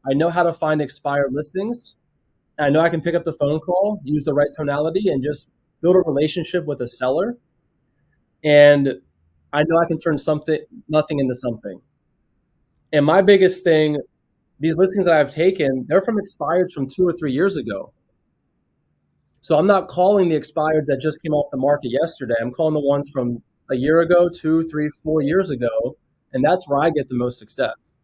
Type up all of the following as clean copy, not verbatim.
I know how to find expired listings. And I know I can pick up the phone call, use the right tonality, and just build a relationship with a seller. And I know I can turn nothing into something. And my biggest thing, these listings that I've taken, they're from expireds from 2 or 3 years ago. So I'm not calling the expireds that just came off the market yesterday. I'm calling the ones from a year ago, 2, 3, 4 years ago. And that's where I get the most success.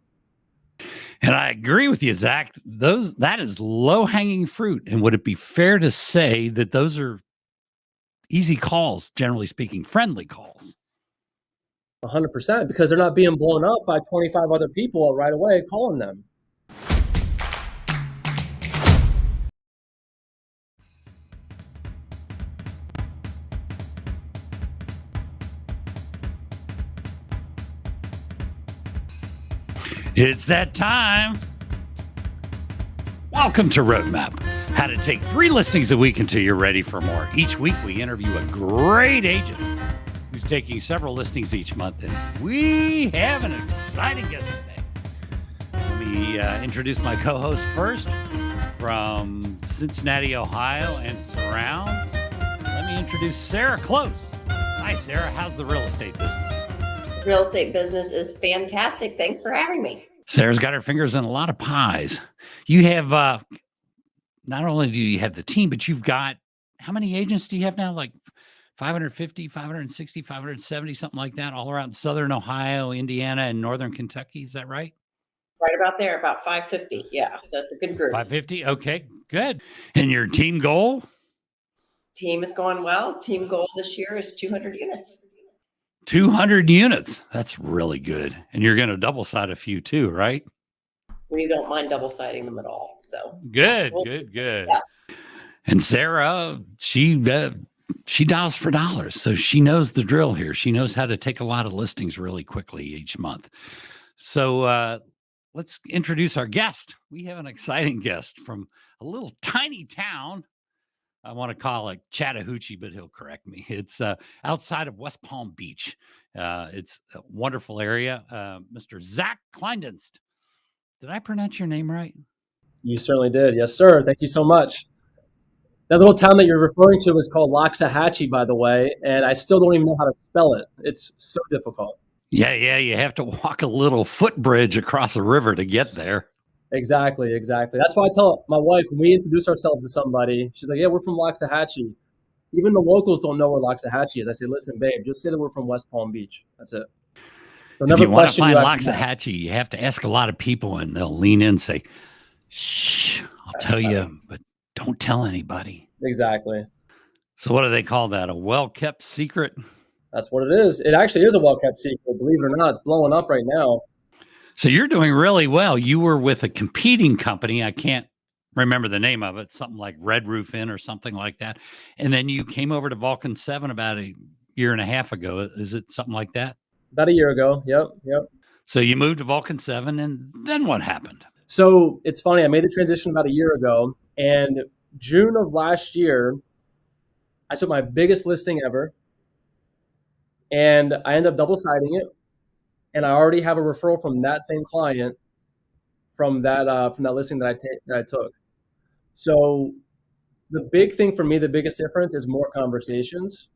And I agree with you, Zach. That is low-hanging fruit. And would it be fair to say that those are easy calls, generally speaking, friendly calls? 100%, because they're not being blown up by 25 other people right away calling them. It's that time. Welcome to Roadmap. How to take 3 listings a week until you're ready for more. Each week, we interview a great agent who's taking several listings each month, and we have an exciting guest today. Let me introduce my co-host first from Cincinnati, Ohio, and surrounds. Let me introduce Sarah Close. Hi, Sarah. How's the real estate business? Real estate business is fantastic. Thanks for having me. Sarah's got her fingers in a lot of pies. You have, not only do you have the team, but you've got, how many agents do you have now? Like 550, 560, 570, something like that, all around Southern Ohio, Indiana, and Northern Kentucky. Is that right? Right about there, about 550. Yeah, so it's a good group. 550. Okay, good. And your team goal? Team is going well. Team goal this year is 200 units. 200 units. That's really good. And you're going to double side a few too, right? We don't mind double siding them at all. So good. Yeah. And Sarah, she dials for dollars. So she knows the drill here. She knows how to take a lot of listings really quickly each month. So let's introduce our guest. We have an exciting guest from a little tiny town. I want to call it Chattahoochee, but he'll correct me. It's outside of West Palm Beach. It's a wonderful area. Mr. Zak Klinedinst. Did I pronounce your name right? You certainly did. Yes, sir. Thank you so much. That little town that you're referring to is called Loxahatchee, by the way, and I still don't even know how to spell it. It's so difficult. Yeah. You have to walk a little footbridge across a river to get there. Exactly. That's why I tell my wife, when we introduce ourselves to somebody, she's like, yeah, we're from Loxahatchee. Even the locals don't know where Loxahatchee is. I say, listen, babe, just say that we're from West Palm Beach. That's it. If you want to find Loxahatchee, you have to ask a lot of people, and they'll lean in and say, shh, I'll tell you, but don't tell anybody. Exactly. So what do they call that? A well-kept secret? That's what it is. It actually is a well-kept secret. Believe it or not, it's blowing up right now. So you're doing really well. You were with a competing company. I can't remember the name of it. Something like Red Roof Inn or something like that. And then you came over to Vulcan 7 about a year and a half ago. Is it something like that? About a year ago. Yep. So you moved to Vulcan 7, and then what happened? So it's funny. I made a transition about a year ago, and June of last year, I took my biggest listing ever, and I ended up double siding it. And I already have a referral from that same client from that listing that I took. So the big thing for me, the biggest difference is more conversations.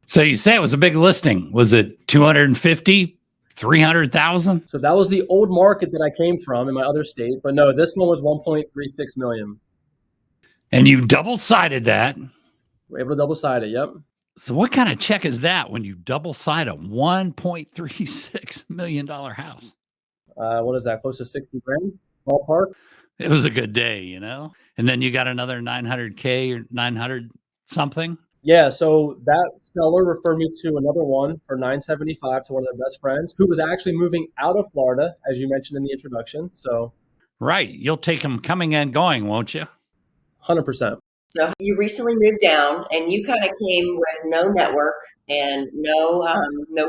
So you say it was a big listing. Was it 250, 300,000? So that was the old market that I came from in my other state. But no, this one was 1.36 million. And you double-sided that. We're able to double-side it, yep. So what kind of check is that when you double-side a $1.36 million house? What is that, close to 60 grand ballpark? It was a good day, you know? And then you got another 900K or 900 something? Yeah, so that seller referred me to another one for $975 to one of their best friends who was actually moving out of Florida, as you mentioned in the introduction. So, right. You'll take them coming and going, won't you? 100%. So you recently moved down, and you kind of came with no network and no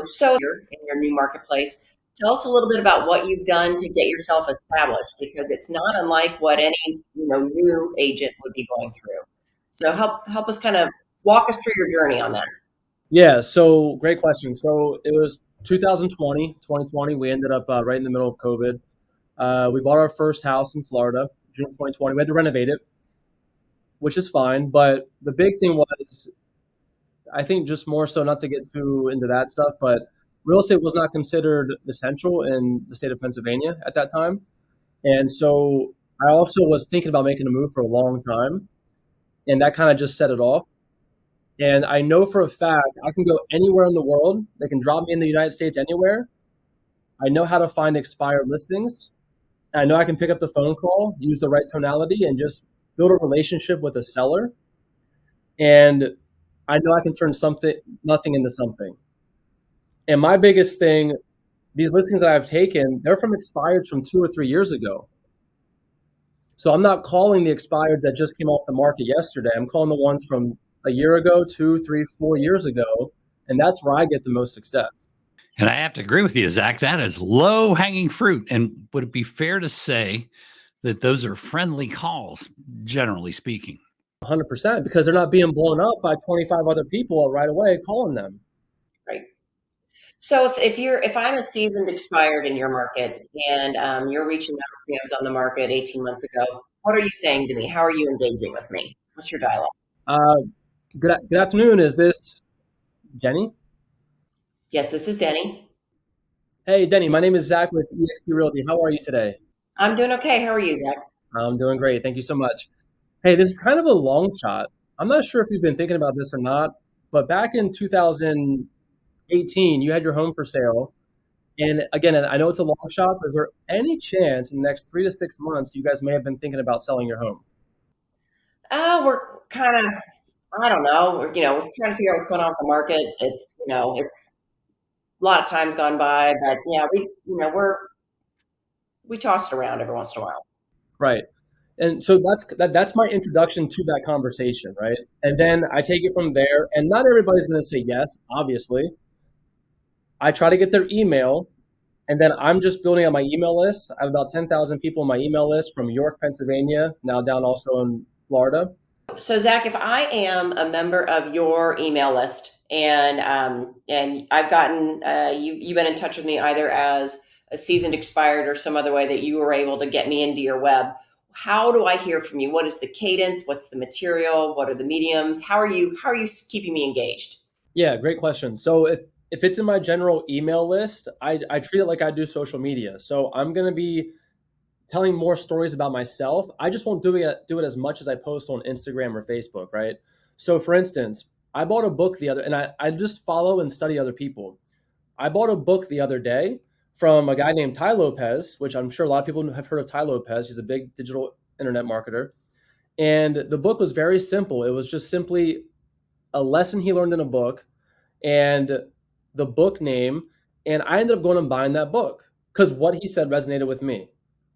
seller in your new marketplace. Tell us a little bit about what you've done to get yourself established, because it's not unlike what any new agent would be going through. So help us kind of walk us through your journey on that. Yeah, so great question. So it was 2020. We ended up right in the middle of COVID. We bought our first house in Florida, June 2020. We had to renovate it, which is fine. But the big thing was, I think, just more so, not to get too into that stuff, but real estate was not considered essential in the state of Pennsylvania at that time. And so I also was thinking about making a move for a long time, and that kind of just set it off. And I know for a fact I can go anywhere in the world. They can drop me in the United States anywhere. I know how to find expired listings. I know I can pick up the phone call, use the right tonality, and just build a relationship with a seller. And I know I can turn nothing into something. And my biggest thing, these listings that I've taken, they're from expireds from 2 or 3 years ago. So I'm not calling the expireds that just came off the market yesterday. I'm calling the ones from a year ago, 2, 3, 4 years ago. And that's where I get the most success. And I have to agree with you, Zach. That is low hanging fruit. And would it be fair to say that those are friendly calls, generally speaking? 100%, because they're not being blown up by 25 other people right away calling them. Right. So if I'm a seasoned expired in your market and you're reaching out to me, I was on the market 18 months ago. What are you saying to me? How are you engaging with me? What's your dialogue? Good afternoon. Is this Jenny? Yes, this is Denny. Hey, Denny, my name is Zach with EXP Realty. How are you today? I'm doing okay. How are you, Zach? I'm doing great. Thank you so much. Hey, this is kind of a long shot. I'm not sure if you've been thinking about this or not, but back in 2018, you had your home for sale. And again, I know it's a long shot, but is there any chance in the next 3 to 6 months you guys may have been thinking about selling your home? We're kind of, I don't know. We're trying to figure out what's going on with the market. It's a lot of time's gone by, but yeah, we toss it around every once in a while. Right. And so that's my introduction to that conversation, right? And then I take it from there, and not everybody's going to say yes, obviously. I try to get their email, and then I'm just building up my email list. I have about 10,000 people on my email list from York, Pennsylvania, now down also in Florida. So Zach, if I am a member of your email list and I've gotten you've been in touch with me either as a seasoned expired or some other way that you were able to get me into your web, how do I hear from you? What is the cadence? What's the material? What are the mediums? How are you keeping me engaged? Yeah, great question. So if it's in my general email list, I treat it like I do social media. So I'm going to be telling more stories about myself. I just won't do it as much as I post on Instagram or Facebook, right? So for instance, I bought a book and I just follow and study other people. I bought a book the other day from a guy named Ty Lopez, which I'm sure a lot of people have heard of Ty Lopez. He's a big digital internet marketer. And the book was very simple. It was just simply a lesson he learned in a book and the book name. And I ended up going and buying that book because what he said resonated with me,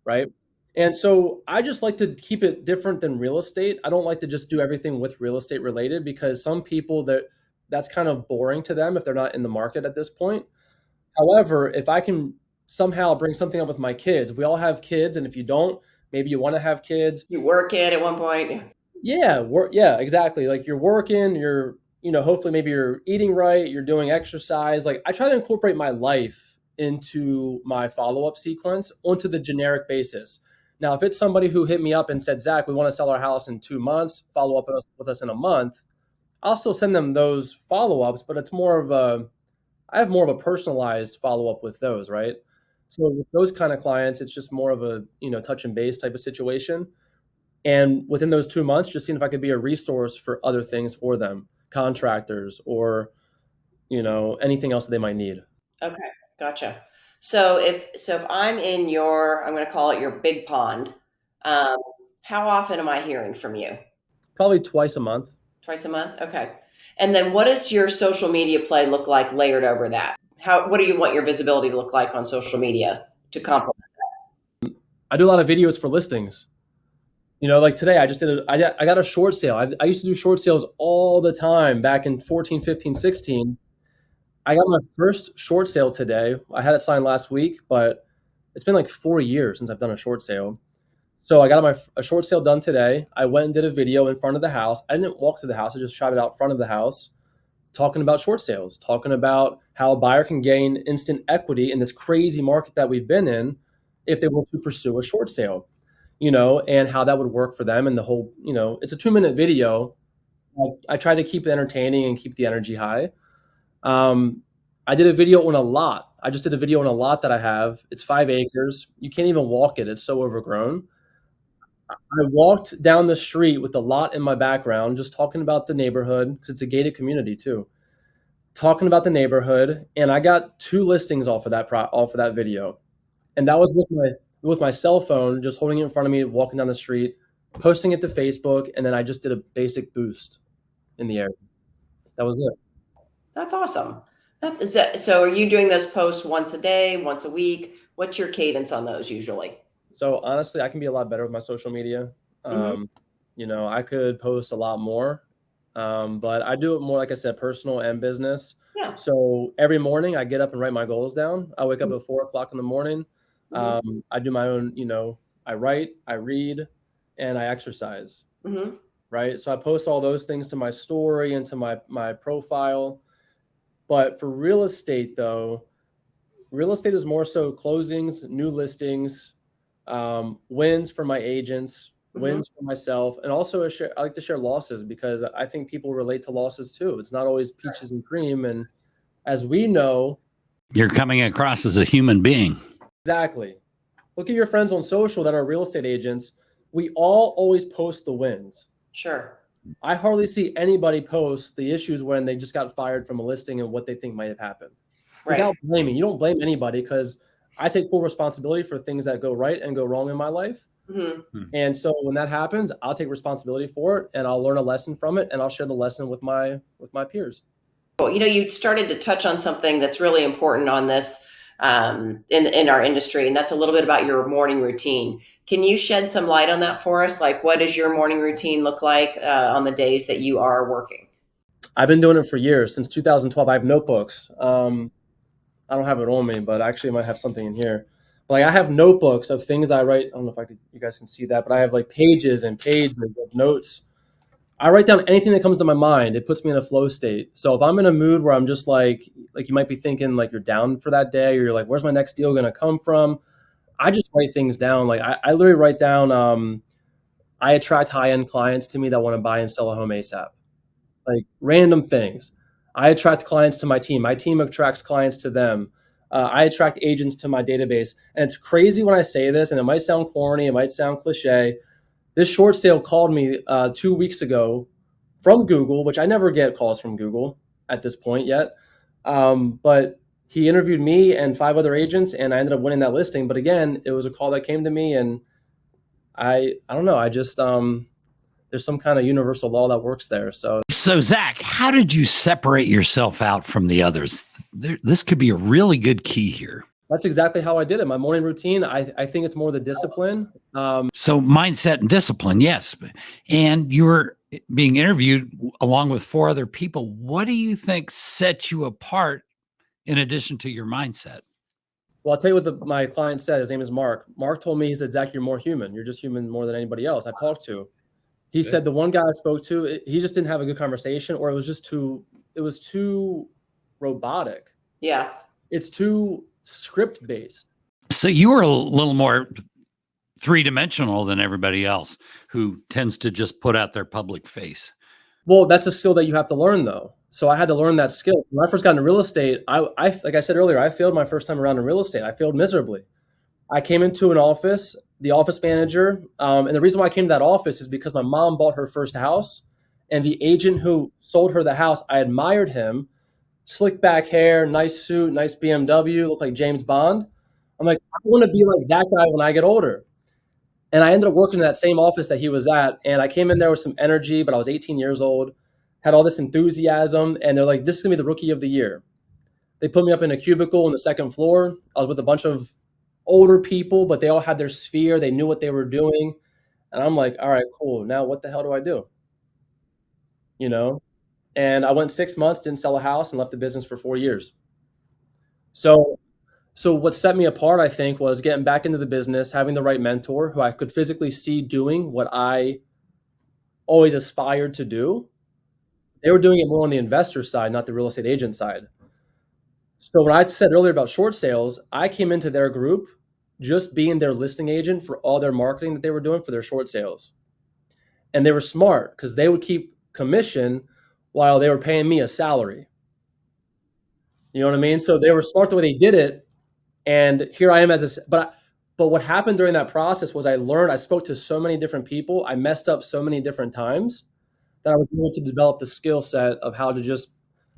right? And so I just like to keep it different than real estate. I don't like to just do everything with real estate related because some people that's kind of boring to them if they're not in the market at this point. However, if I can somehow bring something up with my kids, we all have kids, and if you don't, maybe you want to have kids. You work it at one point. Yeah, exactly. Like you're working, hopefully maybe you're eating right, you're doing exercise. Like I try to incorporate my life into my follow-up sequence onto the generic basis. Now, if it's somebody who hit me up and said, Zach, we want to sell our house in 2 months, follow up with us in a month, I'll still send them those follow-ups, but I have more of a personalized follow-up with those, right? So with those kind of clients, it's just more of a, touch and base type of situation. And within those 2 months, just seeing if I could be a resource for other things for them, contractors or, anything else that they might need. Okay, gotcha. So if I'm in I'm going to call it your big pond. Um, how often am I hearing from you? Probably twice a month. Twice a month? Okay. And then what does your social media play look like layered over that? What do you want your visibility to look like on social media to complement? I do a lot of videos for listings. Like today, I got a short sale. I used to do short sales all the time back in 14, 15, 16. I got my first short sale today. I had it signed last week, but it's been like 4 years since I've done a short sale. So I got a short sale done today. I went and did a video in front of the house. I didn't walk through the house. I just shot it out front of the house, talking about short sales, talking about how a buyer can gain instant equity in this crazy market that we've been in if they were to pursue a short sale, and how that would work for them. And the whole, it's a 2-minute video. I try to keep it entertaining and keep the energy high. I did a video on a lot. I just did a video on a lot that I have. It's 5 acres. You can't even walk it. It's so overgrown. I walked down the street with the lot in my background, just talking about the neighborhood, because it's a gated community too. Talking about the neighborhood, and I got 2 listings off of that video, and that was with my cell phone, just holding it in front of me, walking down the street, posting it to Facebook, and then I just did a basic boost in the air. That was it. That's awesome. So are you doing those posts once a day, once a week? What's your cadence on those usually? So honestly, I can be a lot better with my social media. Mm-hmm. I could post a lot more, but I do it more, like I said, personal and business. Yeah. So every morning I get up and write my goals down. I wake up at 4:00 in the morning. Mm-hmm. I do my own, I write, I read, and I exercise. Mm-hmm. Right. So I post all those things to my story and to my profile. But for real estate, though, real estate is more so closings, new listings, wins for my agents, Mm-hmm. wins for myself, and also I like to share losses, because I think people relate to losses too. It's not always peaches and cream. And as we know, You're coming across as a human being. exactly. Look at your friends on social that are real estate agents. We all always post the wins. Sure. I hardly see anybody post the issues when they just got fired from a listing and what they think might have happened. Right. Without blaming. You don't blame anybody, because I take full responsibility for things that go right and go wrong in my life. Mm-hmm. And so when that happens, I'll take responsibility for it, and I'll learn a lesson from it, and I'll share the lesson with my peers. Well, you started to touch on something that's really important on this in our industry, and that's a little bit about your morning routine. Can you shed some light on that for us? Like, what does your morning routine look like on the days that you are working? I've been doing it for years, since 2012. I have notebooks. I don't have it on me, but actually I might have something in here. But I have notebooks of things I write. I don't know if you guys can see that, but I have like pages and pages of notes. I write down anything that comes to my mind. It puts me in a flow state. So if I'm in a mood where I'm just like you might be thinking like you're down for that day, or you're like, where's my next deal going to come from? I just write things down. Like I literally write down, I attract high-end clients to me that want to buy and sell a home ASAP. Like random things. I attract clients to my team. My team attracts clients to them. I attract agents to my database. And it's crazy when I say this, and it might sound corny, it might sound cliche. This short sale called me 2 weeks ago from Google, which I never get calls from Google at this point yet. But he interviewed me and 5 other agents, and I ended up winning that listing. But again, it was a call that came to me, and I don't know. I just there's some kind of universal law that works there. So Zak, how did you separate yourself out from the others? This could be a really good key here. that's exactly how I did it. My morning routine, I think it's more the discipline. So mindset and discipline, yes. And you were being interviewed along with 4 other people. What do you think set you apart in addition to your mindset? Well, I'll tell you what my client said. His name is Mark. Mark told me, he said, Zach, you're more human. You're just human more than anybody else I've talked to. He said the one guy I spoke to, he just didn't have a good conversation, or it was too robotic. Yeah. It's too script based. So you were a little more 3-dimensional than everybody else who tends to just put out their public face. Well, that's a skill that you have to learn, though. So I had to learn that skill. So when I first got into real estate, I like I said earlier, I failed my first time around in real estate. I failed miserably. I came into an office, the office manager, and the reason why I came to that office is because my mom bought her first house, and the agent who sold her the house, I admired him. Slick back hair, nice suit, nice BMW, looked like James Bond. I'm like, I want to be like that guy when I get older. And I ended up working in that same office that he was at. And I came in there with some energy, but I was 18 years old, had all this enthusiasm. And they're like, this is going to be the rookie of the year. They put me up in a cubicle on the second floor. I was with a bunch of older people, but they all had their sphere. They knew what they were doing. And I'm like, all right, cool. Now what the hell do I do? And I went 6 months, didn't sell a house, and left the business for 4 years. So what set me apart, I think, was getting back into the business, having the right mentor who I could physically see doing what I always aspired to do. They were doing it more on the investor side, not the real estate agent side. So when I said earlier about short sales, I came into their group just being their listing agent for all their marketing that they were doing for their short sales. And they were smart because they would keep commission while they were paying me a salary. You know what I mean? So they were smart the way they did it. And here I am but what happened during that process was I spoke to so many different people. I messed up so many different times that I was able to develop the skill set of how to just,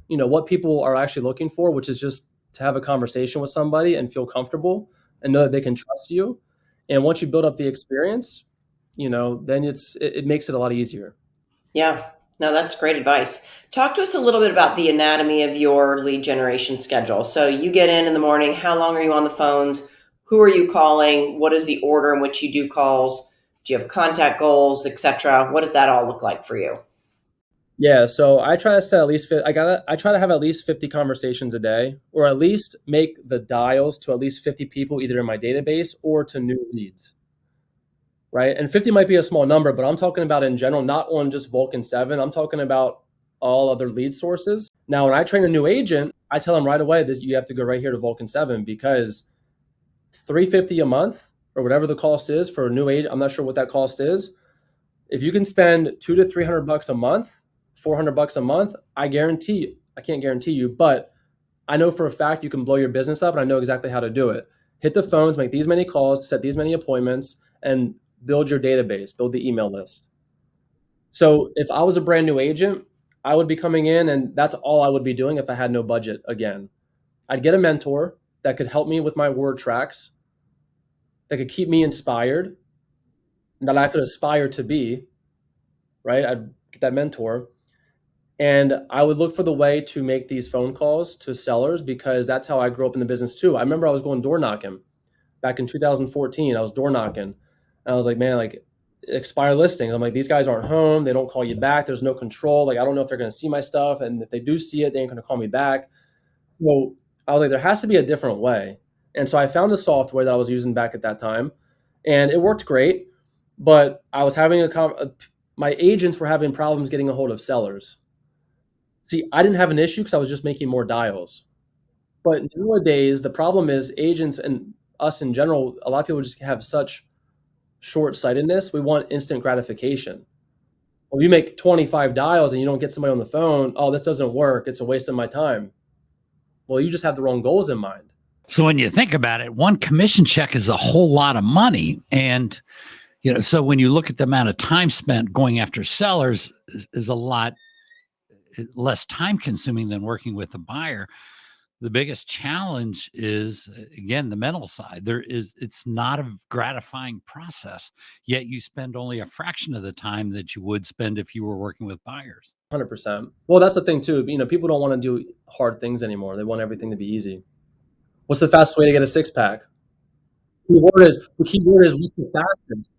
what people are actually looking for, which is just to have a conversation with somebody and feel comfortable and know that they can trust you. And once you build up the experience, then it makes it a lot easier. Yeah, no, that's great advice. Talk to us a little bit about the anatomy of your lead generation schedule. So you get in the morning, how long are you on the phones? Who are you calling? What is the order in which you do calls? Do you have contact goals, etc.? What does that all look like for you? Yeah, so I try to set at least I try to have at least 50 conversations a day, or at least make the dials to at least 50 people either in my database or to new leads. Right? And 50 might be a small number, but I'm talking about in general, not on just Vulcan 7. I'm talking about all other lead sources. Now, when I train a new agent, I tell them right away that you have to go right here to Vulcan 7 because $350 a month or whatever the cost is for a new agent, I'm not sure what that cost is. If you can spend $200 to $300 a month, $400 a month, I can't guarantee you, but I know for a fact you can blow your business up, and I know exactly how to do it. Hit the phones, make these many calls, set these many appointments, and build your database, build the email list. So if I was a brand new agent, I would be coming in and that's all I would be doing if I had no budget again. I'd get a mentor that could help me with my word tracks, that could keep me inspired, that I could aspire to be, right? I'd get that mentor. And I would look for the way to make these phone calls to sellers because that's how I grew up in the business too. I remember I was going door knocking back in 2014. I was door knocking. And I was like, man, like expire listings. I'm like, these guys aren't home. They don't call you back. There's no control. Like, I don't know if they're going to see my stuff. And if they do see it, they ain't going to call me back. So I was like, there has to be a different way. And so I found a software that I was using back at that time and it worked great. But I was having my agents were having problems getting a hold of sellers. See, I didn't have an issue because I was just making more dials. But nowadays, the problem is agents and us in general, a lot of people just have such short-sightedness. We want instant gratification. Well, you make 25 dials and you don't get somebody on the phone, oh, this doesn't work. It's a waste of my time. Well, you just have the wrong goals in mind. So when you think about it, one commission check is a whole lot of money. And, so when you look at the amount of time spent going after sellers is a lot less time consuming than working with a buyer. The biggest challenge is, again, the mental side. It's not a gratifying process, yet you spend only a fraction of the time that you would spend if you were working with buyers. 100%. Well, that's the thing too. People don't want to do hard things anymore. They want everything to be easy. What's the fastest way to get a six-pack? The key word is what's the fastest?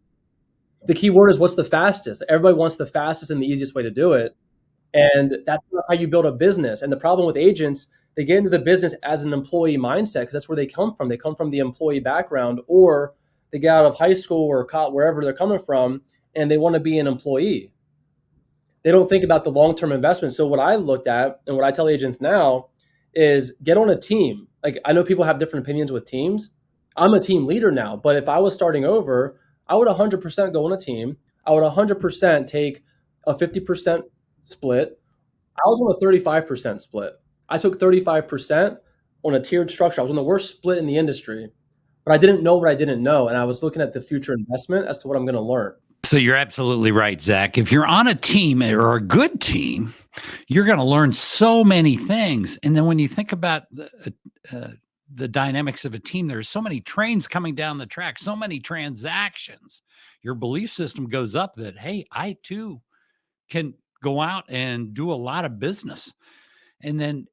The key word is what's the fastest? Everybody wants the fastest and the easiest way to do it. And that's not how you build a business. And the problem with agents, they get into the business as an employee mindset because that's where they come from. They come from the employee background, or they get out of high school or wherever they're coming from, and they want to be an employee. They don't think about the long-term investment. So what I looked at and what I tell agents now is get on a team. Like, I know people have different opinions with teams. I'm a team leader now, but if I was starting over, I would 100% go on a team. I would 100% take a 50% split. I was on a 35% split. I took 35% on a tiered structure. I was on the worst split in the industry, but I didn't know what I didn't know. And I was looking at the future investment as to what I'm going to learn. So you're absolutely right, Zach. If you're on a team or a good team, you're going to learn so many things. And then when you think about the dynamics of a team, there's so many trains coming down the track, so many transactions. Your belief system goes up that, hey, I too can go out and do a lot of business. And then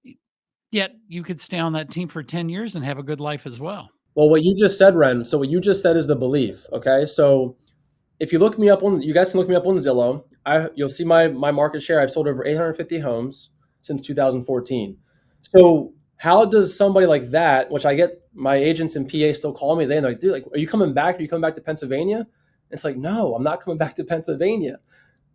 yet you could stay on that team for 10 years and have a good life as well. Well, what you just said, Ren, so what you just said is the belief. Okay. So if you look me up you guys can look me up on Zillow. You'll see my market share. I've sold over 850 homes since 2014. So how does somebody like that, which I get my agents in PA still call me today and they're like, dude, like, are you coming back? Are you coming back to Pennsylvania? It's like, no, I'm not coming back to Pennsylvania.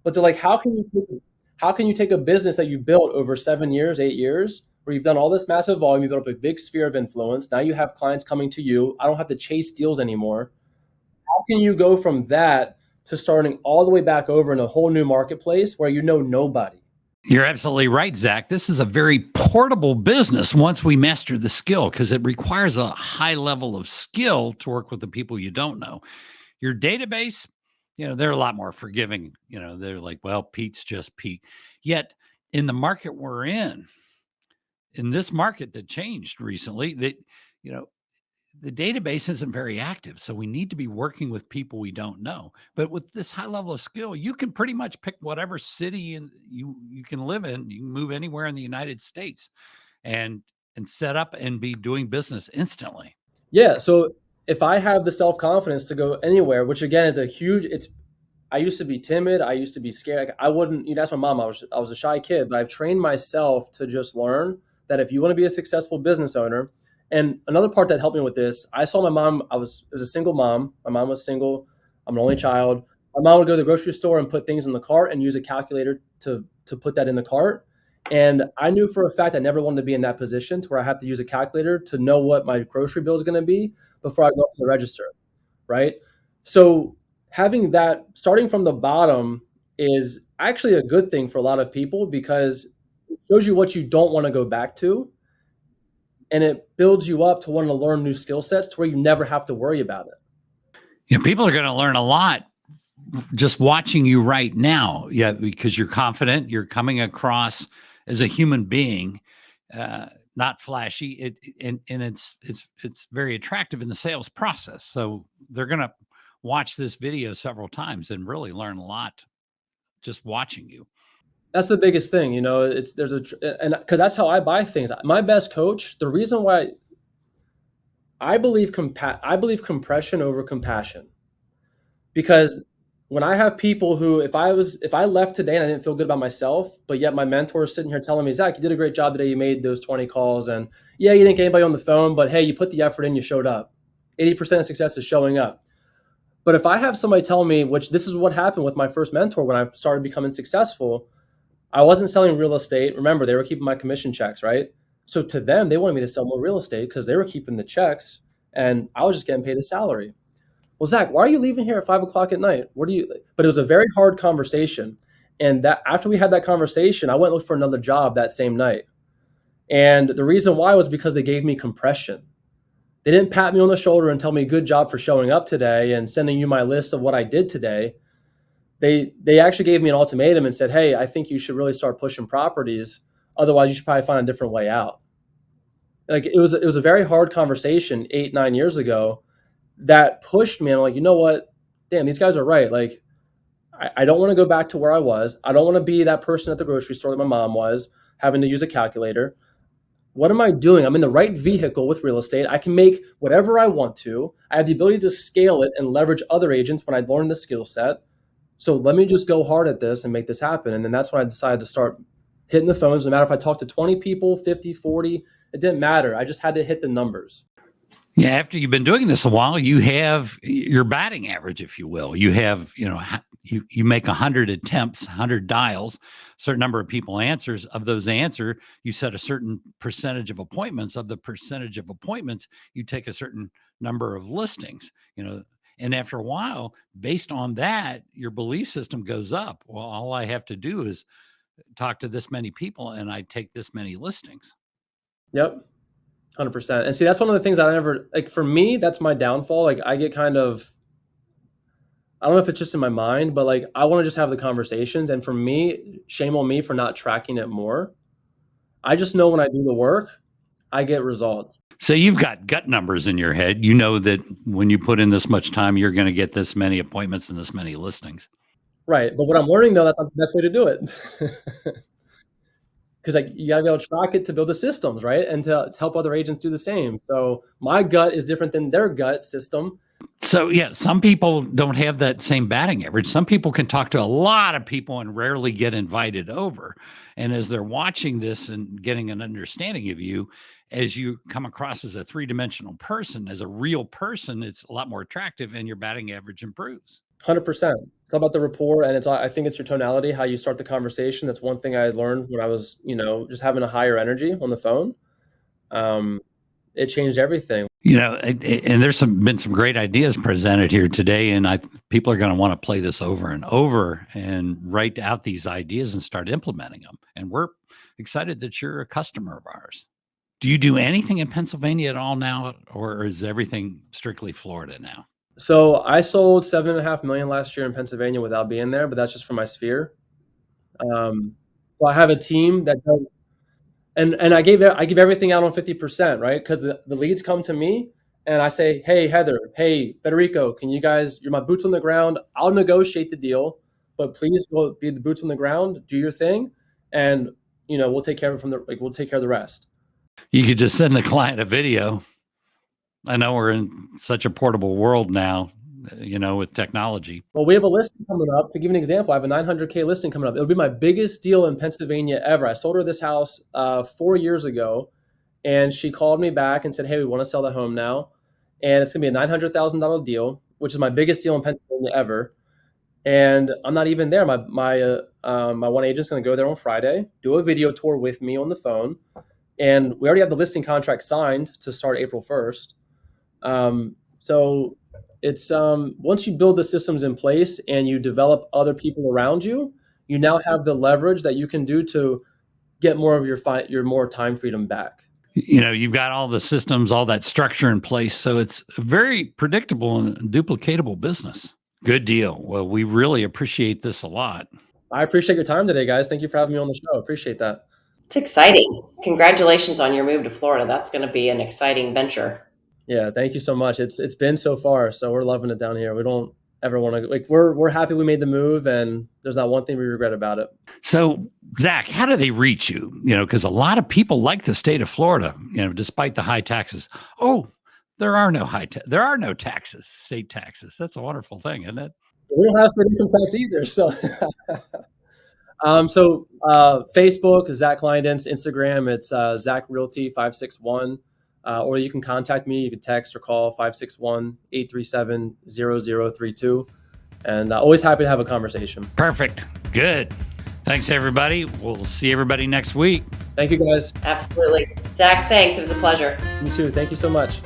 But they're like, how can you take a business that you built over 7 years, 8 years where you've done all this massive volume, you built up a big sphere of influence. Now you have clients coming to you. I don't have to chase deals anymore. How can you go from that to starting all the way back over in a whole new marketplace where you know nobody? You're absolutely right, Zach. This is a very portable business once we master the skill, because it requires a high level of skill to work with the people you don't know. Your database, they're a lot more forgiving. They're like, well, Pete's just Pete. Yet in the market we're in this market that changed recently, that, the database isn't very active. So we need to be working with people we don't know. But with this high level of skill, you can pretty much pick whatever city you can live in. You can move anywhere in the United States and set up and be doing business instantly. Yeah. So if I have the self-confidence to go anywhere, which again is I used to be timid. I used to be scared. I wouldn't, ask my mom, I was a shy kid, but I've trained myself to just learn that if you want to be a successful business owner. And another part that helped me with this, I saw my mom, it was a single mom. My mom was single. I'm an only child. My mom would go to the grocery store and put things in the cart and use a calculator to put that in the cart. And I knew for a fact I never wanted to be in that position to where I have to use a calculator to know what my grocery bill is going to be before I go up to the register, right? So having that starting from the bottom is actually a good thing for a lot of people because it shows you what you don't want to go back to. And it builds you up to want to learn new skill sets to where you never have to worry about it. Yeah, people are going to learn a lot just watching you right now. Yeah, because you're confident, you're coming across as a human being, not flashy. And it's very attractive in the sales process. So they're going to watch this video several times and really learn a lot just watching you. That's the biggest thing, and because that's how I buy things. My best coach, the reason why I believe compression over compassion, because when I have people who, if I left today and I didn't feel good about myself, but yet my mentor is sitting here telling me, Zach, you did a great job today. You made those 20 calls and yeah, you didn't get anybody on the phone, but hey, you put the effort in, you showed up. 80% of success is showing up. But if I have somebody tell me, which this is what happened with my first mentor when I started becoming successful, I wasn't selling real estate. Remember, they were keeping my commission checks, right? So to them, they wanted me to sell more real estate because they were keeping the checks and I was just getting paid a salary. Well, Zach, why are you leaving here at 5 o'clock at night? But it was a very hard conversation. And that after we had that conversation, I went and looked for another job that same night. And the reason why was because they gave me compression. They didn't pat me on the shoulder and tell me, good job for showing up today and sending you my list of what I did today. They actually gave me an ultimatum and said, hey, I think you should really start pushing properties. Otherwise, you should probably find a different way out. Like it was a very hard conversation 8-9 years ago that pushed me. And I'm like, you know what? Damn, these guys are right. Like, I don't want to go back to where I was. I don't want to be that person at the grocery store that my mom was, having to use a calculator. What am I doing? I'm in the right vehicle with real estate. I can make whatever I want to. I have the ability to scale it and leverage other agents when I learn the skill set. So let me just go hard at this and make this happen. And then that's when I decided to start hitting the phones. No matter if I talked to 20 people, 50, 40, it didn't matter. I just had to hit the numbers. Yeah, after you've been doing this a while, you have your batting average, if you will. You have, you make 100 attempts, 100 dials, a certain number of people answers. Of those answer, you set a certain percentage of appointments. Of the percentage of appointments, you take a certain number of listings, and after a while, based on that, your belief system goes up. Well, all I have to do is talk to this many people and I take this many listings. Yep. 100%. And see, that's one of the things I never, like for me, that's my downfall. Like I get kind of, I don't know if it's just in my mind, but like I want to just have the conversations. And for me, shame on me for not tracking it more. I just know when I do the work, I get results. So you've got gut numbers in your head. You know that when you put in this much time, you're going to get this many appointments and this many listings. Right. But what I'm learning though, that's not the best way to do it. Because like you got to be able to track it to build the systems, right? And to help other agents do the same. So my gut is different than their gut system. So yeah, some people don't have that same batting average. Some people can talk to a lot of people and rarely get invited over. And as they're watching this and getting an understanding of you, as you come across as a three-dimensional person, as a real person, it's a lot more attractive and your batting average improves. 100%. It's all about the rapport, and I think it's your tonality, how you start the conversation. That's one thing I learned when I was, just having a higher energy on the phone. It changed everything. And there's been some great ideas presented here today, and people are going to want to play this over and over and write out these ideas and start implementing them. And we're excited that you're a customer of ours. Do you do anything in Pennsylvania at all now, or is everything strictly Florida now? So I sold $7.5 million last year in Pennsylvania without being there, but that's just for my sphere. So I have a team that does, and I give everything out on 50%, right? Because the leads come to me, and I say, hey Heather, hey Federico, you're my boots on the ground. I'll negotiate the deal, but please go be the boots on the ground, do your thing, and we'll take care of it we'll take care of the rest. You could just send the client a video. I know we're in such a portable world now, with technology. Well, we have a listing coming up. To give you an example, I have a $900K listing coming up. It'll be my biggest deal in Pennsylvania ever. I sold her this house 4 years ago, and she called me back and said, hey, we want to sell the home now. And it's going to be a $900,000 deal, which is my biggest deal in Pennsylvania ever. And I'm not even there. My one agent's going to go there on Friday, do a video tour with me on the phone. And we already have the listing contract signed to start April 1st. So it's once you build the systems in place and you develop other people around you, you now have the leverage that you can do to get more of your more time freedom back. You've got all the systems, all that structure in place. So it's a very predictable and duplicatable business. Good deal. Well, we really appreciate this a lot. I appreciate your time today, guys. Thank you for having me on the show. Appreciate that. It's exciting. Congratulations on your move to Florida. That's going to be an exciting venture. Yeah, thank you so much. It's been so far, so we're loving it down here. We don't ever want to we're happy we made the move, and there's not one thing we regret about it. So, Zach, how do they reach you? Because a lot of people like the state of Florida, despite the high taxes. Oh, there are no taxes, state taxes. That's a wonderful thing, isn't it? We don't have state income tax either, so. Facebook, Zak Klinedinst. Instagram, it's Zak Realty 561. Or you can contact me. You can text or call 561-837-0032. And always happy to have a conversation. Perfect. Good. Thanks, everybody. We'll see everybody next week. Thank you, guys. Absolutely. Zach, thanks. It was a pleasure. You too. Thank you so much.